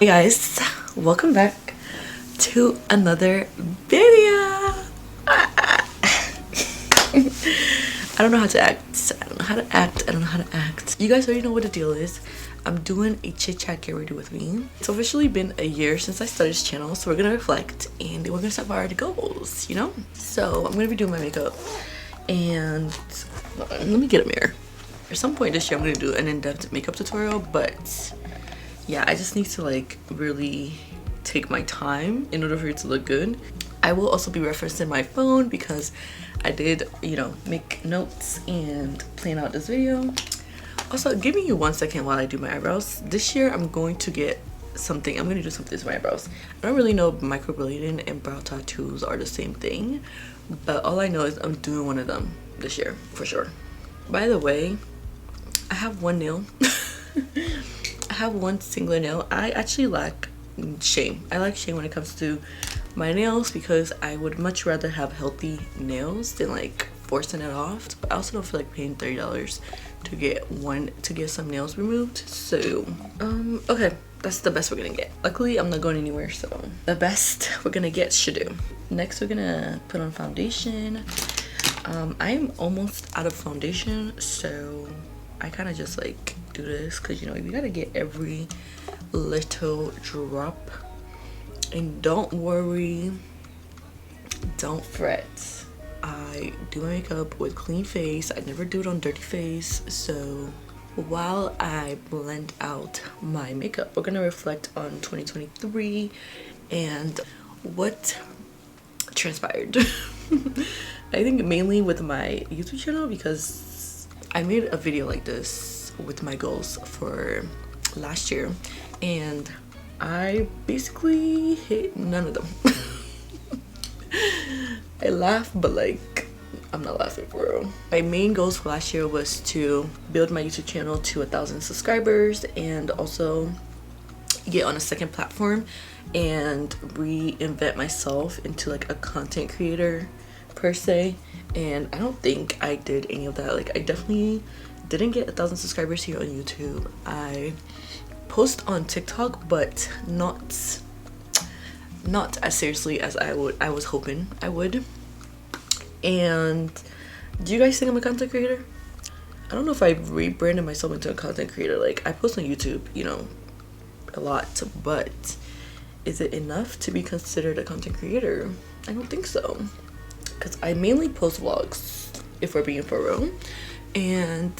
Hey guys, welcome back to another video. I don't know how to act. I don't know how to act. I don't know how to act. You guys already know what the deal is. I'm doing a Chit Chat GRWM. It's officially been a year since I started this channel, so we're gonna reflect and we're gonna set our goals, you know? So I'm gonna be doing my makeup and let me get a mirror. At some point this year I'm gonna do an in-depth makeup tutorial, but yeah, I just need to like really take my time in order for it to look good. I will also be referencing my phone because I did, you know, make notes and plan out this video. Also, give me 1 second while I do my eyebrows. This year I'm going to get something. I'm going to do something to my eyebrows. I don't really know if microblading and brow tattoos are the same thing, but all I know is I'm doing one of them this year for sure. By the way, I have one nail. I have one singular nail. I actually lack shame. I lack shame when it comes to my nails because I would much rather have healthy nails than like forcing it off. But I also don't feel like paying $30 to get some nails removed. So okay, that's the best we're gonna get. Luckily I'm not going anywhere, so the best we're gonna get should do. Next we're gonna put on foundation. I'm almost out of foundation, so I kind of just like do this because, you know, you gotta get every little drop. And don't worry, don't fret. I do my makeup with clean face. I never do it on dirty face. So while I blend out my makeup, we're gonna reflect on 2023 and what transpired. I think mainly with my YouTube channel because I made a video like this with my goals for last year and I basically hit none of them. I laugh, but like I'm not laughing for real. My main goals for last year was to build my YouTube channel to 1,000 subscribers and also get on a second platform and reinvent myself into like a content creator per se. And I don't think I did any of that. Like I definitely didn't get 1,000 subscribers here on YouTube. I post on TikTok, but not as seriously as I was hoping I would. And do you guys think I'm a content creator? I don't know if I rebranded myself into a content creator. Like I post on YouTube, you know, a lot, but is it enough to be considered a content creator? I don't think so, because I mainly post vlogs, if we're being for real. And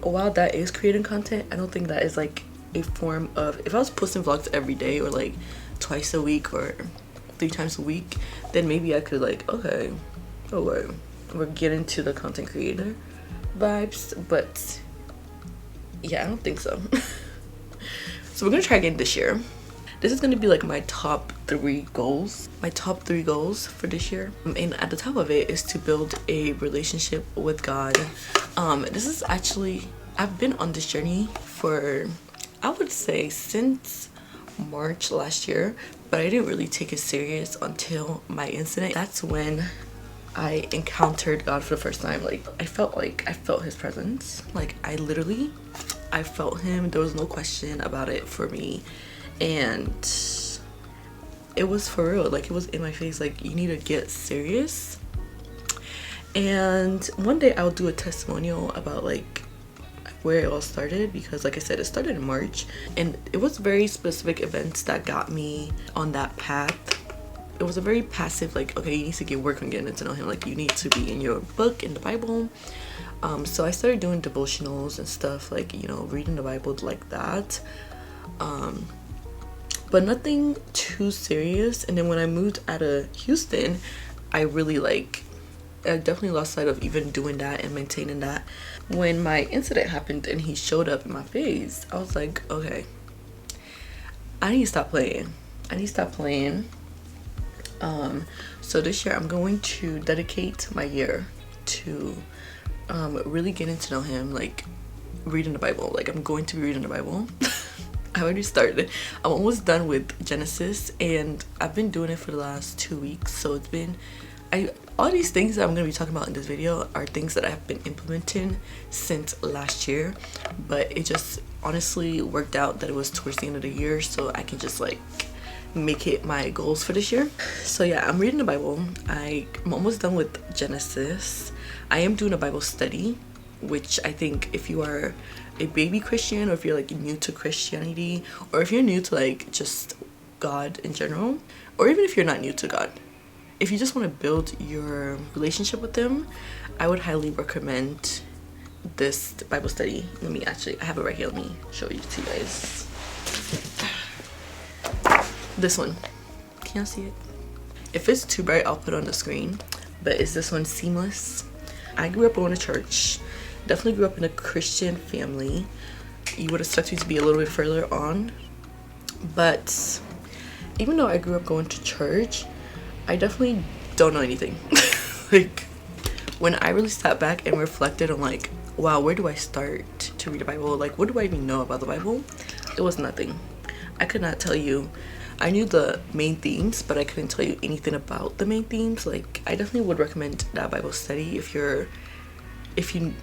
while that is creating content, I don't think that is like a form of, if I was posting vlogs every day or like twice a week or 3 times a week, then maybe I could like, okay, oh, we're getting to the content creator vibes. But yeah, I don't think so. So we're gonna try again this year. This is gonna be like my top 3 goals. My top 3 goals for this year. And at the top of it is to build a relationship with God. This is actually, I've been on this journey for, I would say, since March last year, but I didn't really take it serious until my incident. That's when I encountered God for the first time. Like I felt his presence. Like I felt him. There was no question about it for me. And it was for real. Like it was in my face. Like, you need to get serious. And one day I'll do a testimonial about like where it all started, because like I said, it started in March and it was very specific events that got me on that path. It was a very passive, like, okay, you need to get work on getting to know him. Like you need to be in your book, in the Bible. So I started doing devotionals and stuff, like, you know, reading the Bible like that. But nothing too serious. And then when I moved out of Houston, I definitely lost sight of even doing that and maintaining that. When my incident happened and he showed up in my face, I was like, okay, I need to stop playing. So this year I'm going to dedicate my year to really getting to know him, like reading the Bible. Like I'm going to be reading the Bible. I already started. I'm almost done with Genesis and I've been doing it for the last 2 weeks. So it's been, All these things that I'm going to be talking about in this video are things that I've been implementing since last year, but it just honestly worked out that it was towards the end of the year, so I can just like make it my goals for this year. So yeah, I'm reading the Bible. I'm almost done with Genesis. I am doing a Bible study, which I think if you are a baby Christian, or if you're like new to Christianity, or if you're new to like just God in general, or even if you're not new to God, if you just want to build your relationship with him, I would highly recommend this Bible study. I have it right here. Let me show you to you guys. This one, can y'all see it? If it's too bright, I'll put it on the screen, but is this one Seamless? I grew up going to church, definitely grew up in a Christian family. You would expect me to be a little bit further on, but even though I grew up going to church, I definitely don't know anything. Like, when I really sat back and reflected on like, wow, where do I start to read the Bible? Like, what do I even know about the Bible? It was nothing. I could not tell you. I knew the main themes, but I couldn't tell you anything about the main themes. Like, I definitely would recommend that Bible study if you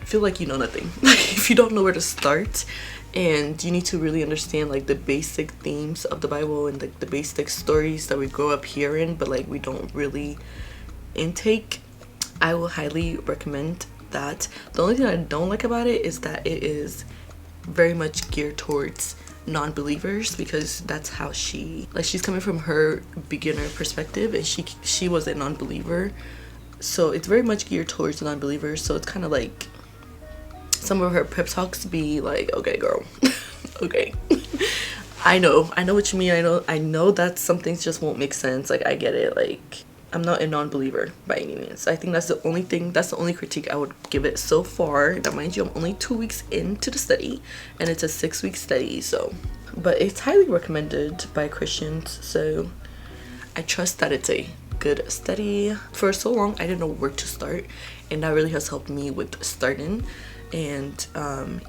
feel like you know nothing. If you don't know where to start, and you need to really understand like the basic themes of the Bible and the basic stories that we grow up hearing, but like we don't really intake, I will highly recommend that. The only thing I don't like about it is that it is very much geared towards non-believers, because that's how she's coming from her beginner perspective, and she was a non-believer, so it's very much geared towards non-believers. So it's kind of like some of her pep talks be like, okay girl, okay, I know what you mean. I know that some things just won't make sense. Like, I get it. Like, I'm not a non-believer by any means. I think that's the only critique I would give it so far. Now, mind you, I'm only 2 weeks into the study, and it's a 6-week study, so, but it's highly recommended by Christians, so I trust that it's a good study. For so long, I didn't know where to start, and that really has helped me with starting. And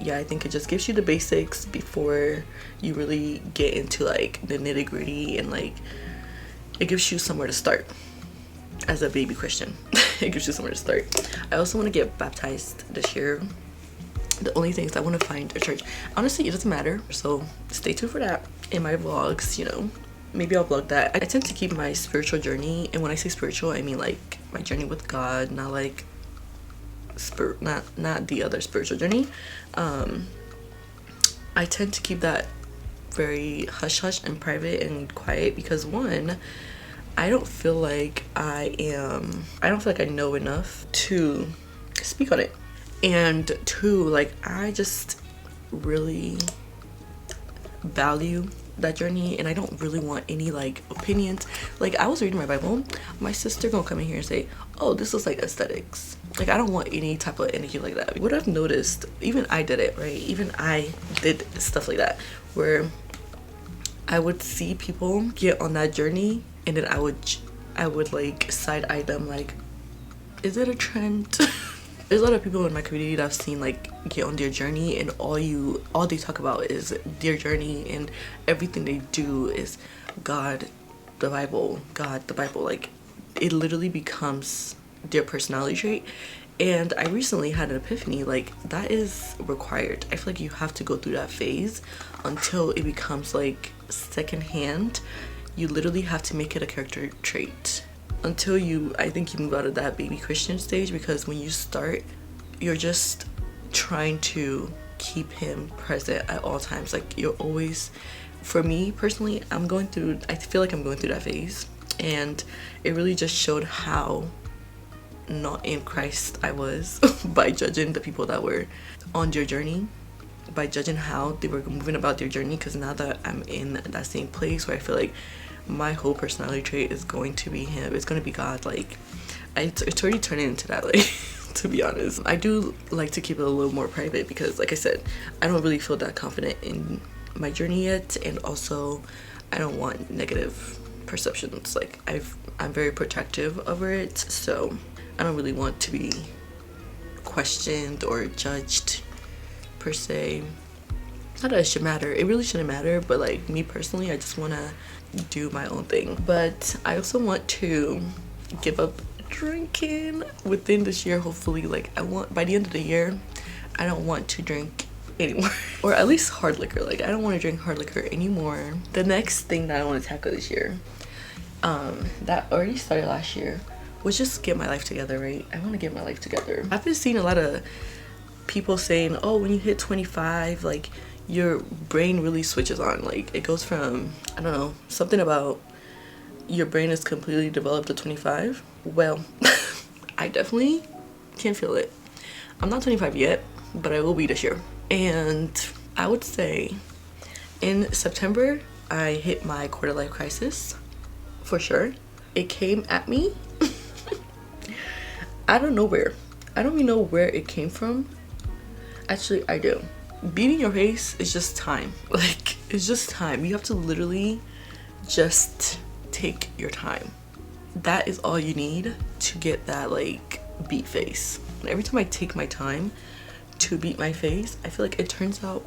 yeah, I think it just gives you the basics before you really get into like the nitty-gritty, and like it gives you somewhere to start. As a baby Christian, it gives you somewhere to start. I also want to get baptized this year. The only thing is I want to find a church. Honestly, it doesn't matter, so stay tuned for that in my vlogs. You know, maybe I'll vlog that. I tend to keep my spiritual journey, and when I say spiritual, I mean like my journey with God, not like not the other spiritual journey. I tend to keep that very hush hush and private and quiet, because one, I don't feel like I know enough to speak on it, and two, like I just really value that journey, and I don't really want any like opinions. Like, I was reading my Bible, my sister gonna come in here and say, oh, this is like aesthetics. Like, I don't want any type of energy like that. What I've noticed, even I did it, right? Even I did stuff like that, where I would see people get on that journey, and then I would like side eye them like, is it a trend? There's a lot of people in my community that I've seen like get on their journey, and all they talk about is their journey, and everything they do is God, the Bible. Like, it literally becomes their personality trait. And I recently had an epiphany, like that is required. I feel like you have to go through that phase until it becomes like secondhand. You literally have to make it a character trait until I think you move out of that baby Christian stage, because when you start, you're just trying to keep him present at all times. Like, you're always, for me personally, I feel like I'm going through that phase, and it really just showed how not in Christ I was by judging the people that were on their journey, by judging how they were moving about their journey. Because now that I'm in that same place where I feel like my whole personality trait is going to be him, it's going to be God, like it's already turning into that, like to be honest. I do like to keep it a little more private, because like I said, I don't really feel that confident in my journey yet, and also I don't want negative perceptions. Like, I'm very protective over it, so I don't really want to be questioned or judged per se. Not that it should matter, it really shouldn't matter, but like me personally, I just want to do my own thing. But I also want to give up drinking within this year. Hopefully, like I want by the end of the year, I don't want to drink anymore. Or at least hard liquor. Like I don't want to drink hard liquor anymore. The next thing that I want to tackle this year, that already started last year, was just get my life together, right? I want to get my life together. I've been seeing a lot of people saying, oh, when you hit 25, like your brain really switches on. Like it goes from, I don't know, something about your brain is completely developed at 25. Well, I definitely can feel it. I'm not 25 yet, but I will be this year. And I would say in September, I hit my quarter-life crisis, for sure. It came at me. I don't know where. I don't even know where it came from. Actually, I do. Beating your face is just time. Like, it's just time. You have to literally just take your time. That is all you need to get that, like, beat face. And every time I take my time to beat my face, I feel like it turns out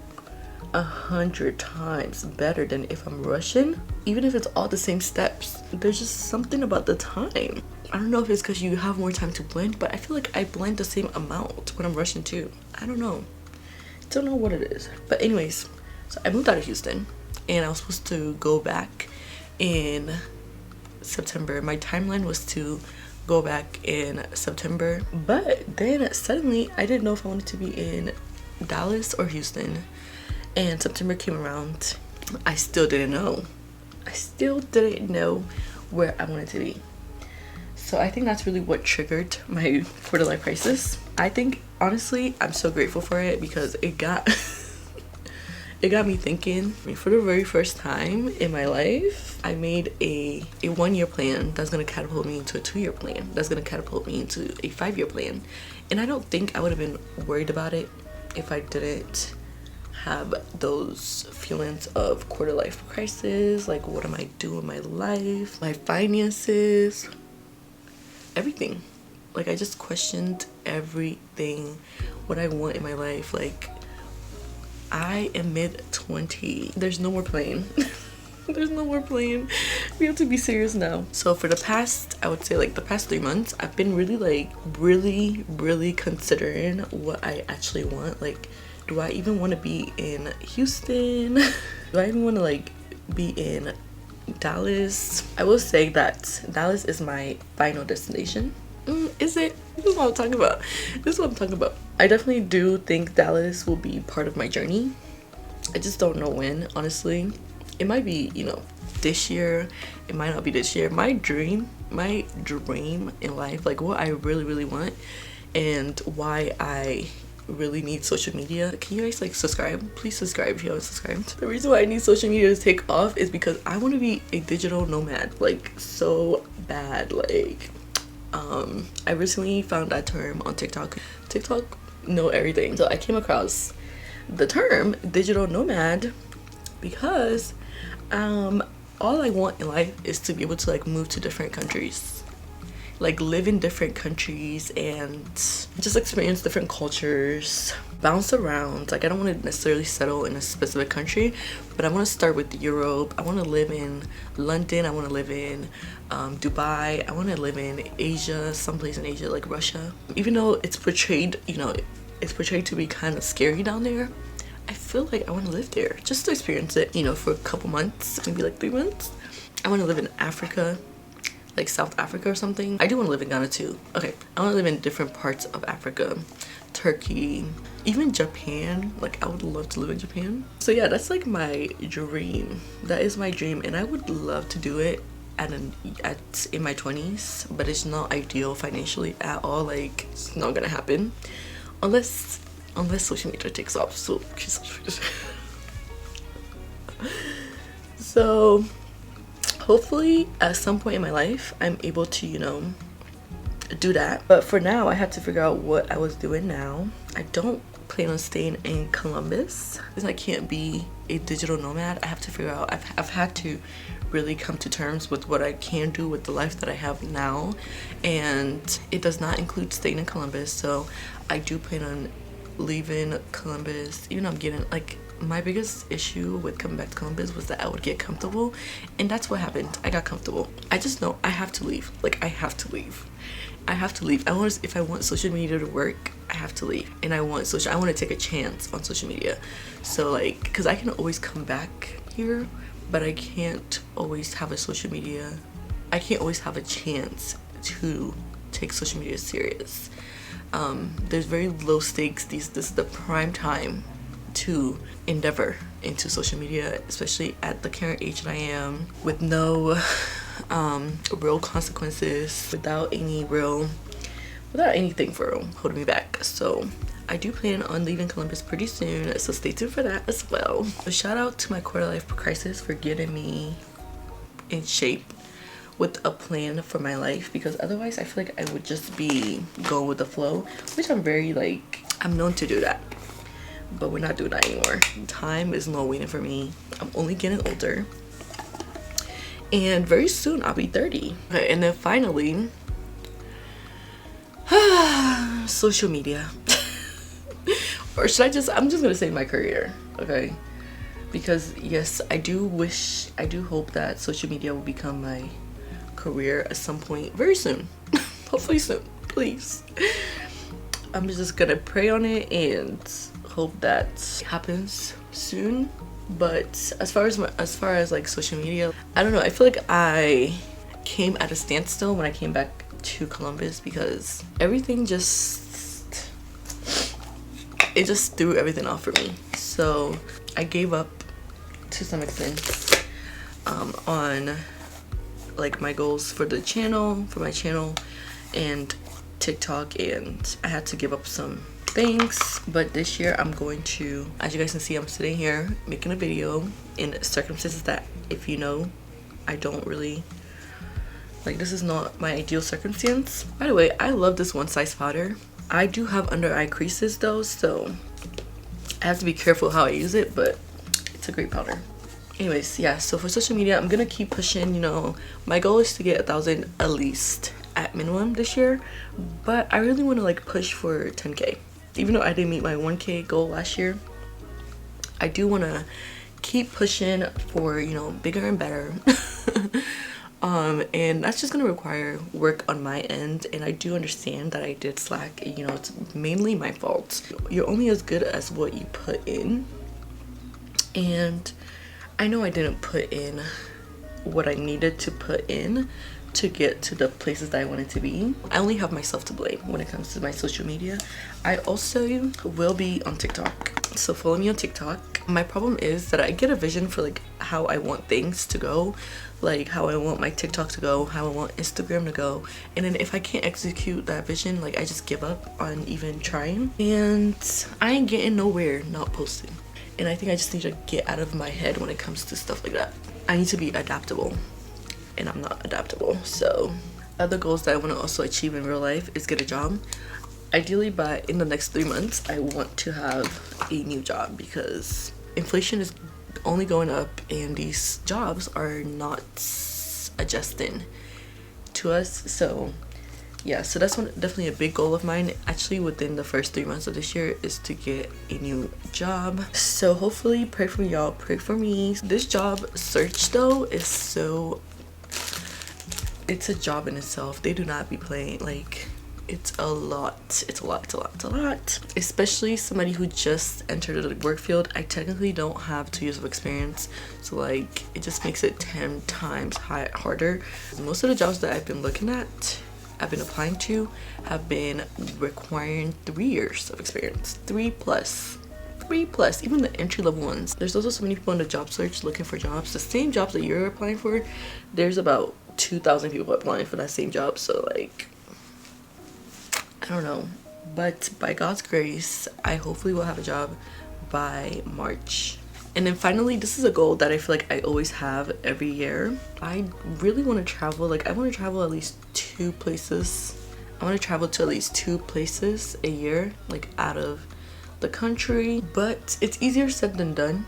100 times better than if I'm rushing. Even if it's all the same steps, there's just something about the time. I don't know if it's because you have more time to blend, but I feel like I blend the same amount when I'm rushing too. I don't know what it is. But anyways, so I moved out of Houston and I was supposed to go back in September. My timeline was to go back in September, but then suddenly I didn't know if I wanted to be in Dallas or Houston, and September came around. I still didn't know where I wanted to be. So I think that's really what triggered my quarter-life crisis. I think honestly I'm so grateful for it because it got it got me thinking. For the very first time in my life, I made a 1-year plan that's gonna catapult me into a 2-year plan, that's gonna catapult me into a 5-year plan. And I don't think I would have been worried about it if I didn't have those feelings of quarter-life crisis. Like, what am I doing with my life, my finances, everything. Like, I just questioned everything, what I want in my life. Like, I am mid-20. There's no more playing. There's no more playing. We have to be serious now. So for the past, I would say like the past 3 months, I've been really considering what I actually want. Like, do I even want to be in Houston? Do I even want to like be in Dallas? I will say that Dallas is my final destination. Is it? This is what I'm talking about. I definitely do think Dallas will be part of my journey. I just don't know when, honestly. It might be, you know, this year. It might not be this year. My dream in life, like what I really want and why I really need social media. Can you guys like subscribe? Please subscribe if you haven't subscribed. The reason why I need social media to take off is because I want to be a digital nomad, like so bad. Like I recently found that term on TikTok know everything. So I came across the term digital nomad because all I want in life is to be able to like move to different countries, like live in different countries and just experience different cultures, bounce around. Like, I don't want to necessarily settle in a specific country, but I want to start with Europe. I want to live in London. I want to live in Dubai. I want to live in Asia, someplace in Asia, like Russia. Even though it's portrayed, you know, it's portrayed to be kind of scary down there, I feel like I want to live there just to experience it, you know, for a couple months, maybe like 3 months. I want to live in Africa, like South Africa or something. I do want to live in Ghana too. Okay, I want to live in different parts of Africa, Turkey, even Japan. Like, I would love to live in Japan. So yeah, that's like my dream. That is my dream, and I would love to do it in my 20s, but it's not ideal financially at all. Like, it's not gonna happen unless social media takes off. So hopefully at some point in my life I'm able to, you know, do that. But for now I had to figure out what I was doing now. I don't plan on staying in Columbus because I can't be a digital nomad. I have to figure out, I've had to really come to terms with what I can do with the life that I have now, and it does not include staying in Columbus. So I do plan on leaving Columbus, even though I'm getting like my biggest issue with coming back to Columbus was that I would get comfortable, and that's what happened. I got comfortable. I just know I have to leave. Like, I have to leave. I have to leave. If I want social media to work, I have to leave. And I want to take a chance on social media. So like, because I can always come back here, but I can't always have a social media. I can't always have a chance to take social media serious. There's very low stakes. This is the prime time to endeavor into social media, especially at the current age that I am, with no real consequences, without anything for real holding me back. So I do plan on leaving Columbus pretty soon, so stay tuned for that as well. So shout out to my quarter-life crisis for getting me in shape with a plan for my life, because otherwise I feel like I would just be going with the flow, which I'm known to do that. But we're not doing that anymore. Time is not waiting for me. I'm only getting older. And very soon I'll be 30. Okay, and then finally, social media. Or should I'm just gonna say my career, okay? Because yes, I do hope that social media will become my career at some point very soon. Hopefully soon, please. I'm just gonna pray on it and hope that happens soon. But as far as like social media, I don't know, I feel like I came at a standstill when I came back to Columbus, because everything just threw everything off for me. So I gave up to some extent on like my goals for my channel and TikTok, and I had to give up some things. But this year I'm going to, as you guys can see, I'm sitting here making a video in circumstances that, if you know, I don't really like. This is not my ideal circumstance. By the way, I love this one size powder. I do have under eye creases though, so I have to be careful how I use it, but it's a great powder. Anyways, yeah, so for social media, I'm gonna keep pushing. You know, my goal is to get 1,000 at least at minimum this year, but I really want to like push for 10K. Even though I didn't meet my 1K goal last year, I do want to keep pushing for, you know, bigger and better. And that's just gonna require work on my end, and I do understand that I did slack. You know, it's mainly my fault. You're only as good as what you put in, and I know I didn't put in what I needed to put in to get to the places that I wanted to be. I only have myself to blame when it comes to my social media. I also will be on TikTok, so follow me on TikTok. My problem is that I get a vision for like how I want things to go, like how I want my TikTok to go, how I want Instagram to go, and then if I can't execute that vision, like I just give up on even trying, and I ain't getting nowhere not posting. And I think I just need to get out of my head when it comes to stuff like that. I need to be adaptable, and I'm not adaptable. So other goals that I want to also achieve in real life is get a job. Ideally in the next 3 months, I want to have a new job, because inflation is only going up and these jobs are not adjusting to us. So yeah, so that's definitely a big goal of mine, actually, within the first 3 months of this year, is to get a new job. So hopefully, pray for me, y'all, pray for me. This job search though is it's a job in itself. They do not be playing. Like, it's a lot, especially somebody who just entered the work field. I technically don't have 2 years of experience, so like it just makes it 10 times harder. Most of the jobs that I've been looking at, I've been applying to, have been requiring 3 years of experience, 3 plus, even the entry-level ones. There's also so many people in the job search looking for jobs, the same jobs that you're applying for. There's about 2,000 people applying for that same job. So like, I don't know, but by God's grace, I hopefully will have a job by March. And then finally, this is a goal that I feel like I always have every year. I really want to travel. Like, I want to travel at least 2 places. I want to travel to at least 2 places a year, like out of the country. But it's easier said than done,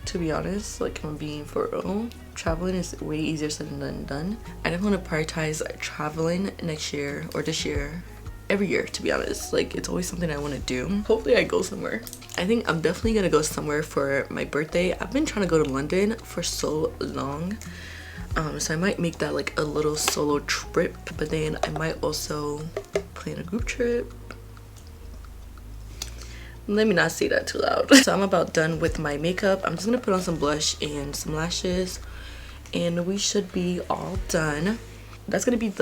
to be honest. Like, I'm being for real. Traveling is way easier said than done. I definitely want to prioritize traveling next year or this year every year, to be honest. Like, it's always something I want to do. Hopefully I go somewhere. I think I'm definitely gonna go somewhere for my birthday. I've been trying to go to London for so long, so I might make that like a little solo trip, but then I might also plan a group trip. Let me not say that too loud. So I'm about done with my makeup. I'm just gonna put on some blush and some lashes, and we should be all done. That's gonna be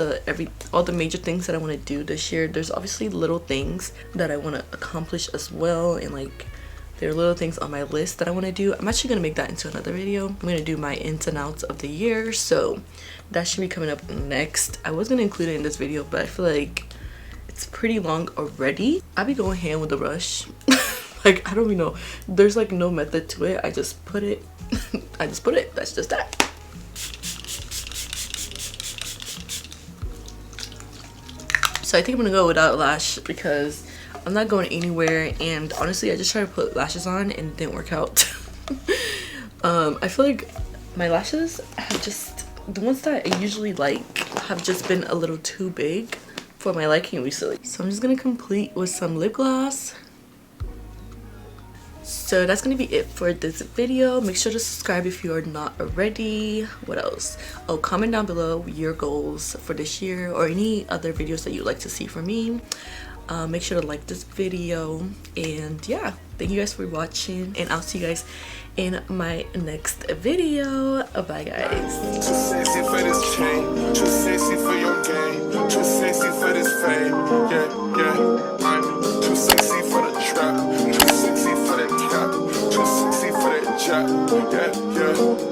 all the major things that I want to do this year. There's obviously little things that I want to accomplish as well, and like there are little things on my list that I want to do. I'm actually gonna make that into another video. I'm gonna do my ins and outs of the year, so that should be coming up next. I was gonna include it in this video, but I feel like it's pretty long already. I be going hand with the brush. Like, I don't even know, there's like no method to it. I just put it. That's just that. So I think I'm gonna go without lash because I'm not going anywhere, and honestly I just tried to put lashes on and it didn't work out. I feel like my lashes have just, the ones that I usually like have just been a little too big for my liking recently. So I'm just gonna complete with some lip gloss. So that's gonna be it for this video. Make sure to subscribe if you are not already. What else? Oh, comment down below your goals for this year or any other videos that you'd like to see from me. Make sure to like this video, and yeah, thank you guys for watching, and I'll see you guys in my next video. Bye guys. Too sexy for this chain, too sexy for your game, too sexy for this fame. Yeah, I'm too sexy for the trap, too sexy for that cap, too sexy for that jack. Yeah.